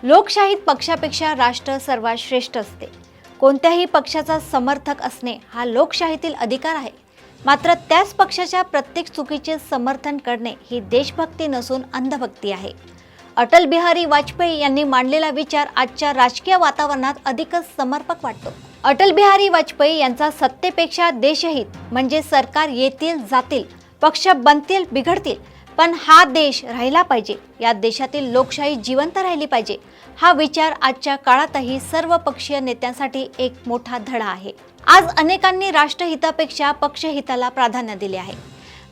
लोकशाहीत पक्षापेक्षा राष्ट्र सर्वात श्रेष्ठ असते। कोणत्याही पक्षाचा समर्थक असणे हा लोकशाहीतील अधिकार आहे। मात्र त्याच पक्षाच्या प्रत्येक चुकीचे समर्थन करणे ही देशभक्ती नसून अंधभक्ती आहे। अटल बिहारी वाजपेयी यांनी मांडलेला विचार आजच्या राजकीय वातावरणात अधिकच समर्पक वाटतो। अटल बिहारी वाजपेयी यांचा सत्तेपेक्षा देशहित म्हणजे सरकार येतील जातील, पक्ष बनतील बिघडतील, पण हा देश राहिला पाहिजे, या देशातील लोकशाही जिवंत राहिली पाहिजे, हा विचार आजच्या काळातही सर्व पक्षीय नेत्यांसाठी एक मोठा धडा आहे। आज अनेकांनी राष्ट्रहितापेक्षा पक्षहिताला प्राधान्य दिले आहे।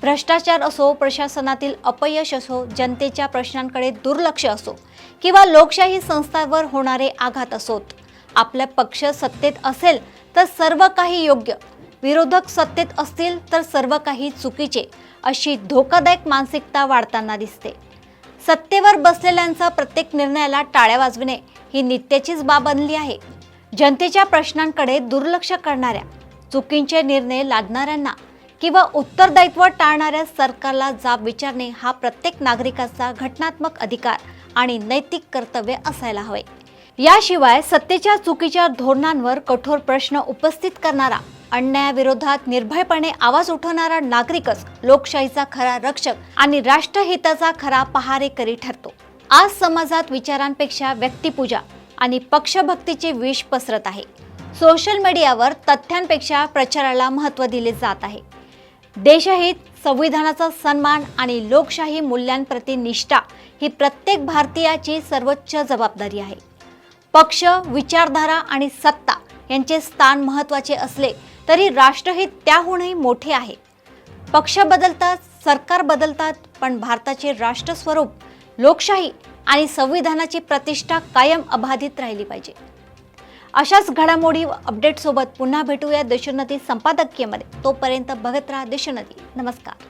भ्रष्टाचार असो, प्रशासनातील अपयश असो, जनतेच्या प्रश्नांकडे दुर्लक्ष असो किंवा लोकशाही संस्थांवर होणारे आघात असोत, आपला पक्ष सत्तेत असेल तर सर्व काही योग्य, विरोधक सत्तेत असतील तर सर्व काही चुकीचे, अशी धोकादायक मानसिकता वाढताना दिसते। सत्तेवर बसलेल्यांचा प्रत्येक निर्णयाला टाळ्या वाजविणे ही नित्याचीच बाब बनली आहे। जनतेच्या प्रश्नांकडे दुर्लक्ष करणाऱ्या, चुकीचे निर्णय लादणाऱ्यांना किंवा उत्तरदायित्व टाळणाऱ्या सरकारला जाब विचारणे हा प्रत्येक नागरिकाचा घटनात्मक अधिकार आणि नैतिक कर्तव्य असायला हवे। याशिवाय सत्तेच्या चुकीच्या धोरणांवर कठोर प्रश्न उपस्थित करणारा, अन्यायाविरोधात निर्भयपणे आवाज उठवणारा नागरिकच लोकशाहीचा खरा रक्षक आणि राष्ट्रहिताचा खरा पहारेकरी ठरतो। आज समाजात विचारांपेक्षा व्यक्तिपूजा आणि पक्षभक्तीचे विष पसरत आहे। सोशल मीडियावर तथ्यांपेक्षा प्रचाराला महत्त्व दिले जात आहे। देशहित, संविधानाचा सन्मान आणि लोकशाही मूल्यांप्रती निष्ठा ही प्रत्येक भारतीयाची सर्वोच्च जबाबदारी आहे। पक्ष, विचारधारा आणि सत्ता यांचे स्थान महत्त्वाचे असले तरी राष्ट्रहित त्याहूनही मोठे आहे। पक्ष बदलतात, सरकार बदलतात, पण भारताचे राष्ट्र स्वरूप, लोकशाही आणि संविधानाची प्रतिष्ठा कायम अबाधित राहिली पाहिजे। अशाच घडामोडी अपडेट सोबत पुन्हा भेटूया देशोन्नती संपादकीयमध्ये। तोपर्यंत बघत राहा देशोन्नती। नमस्कार।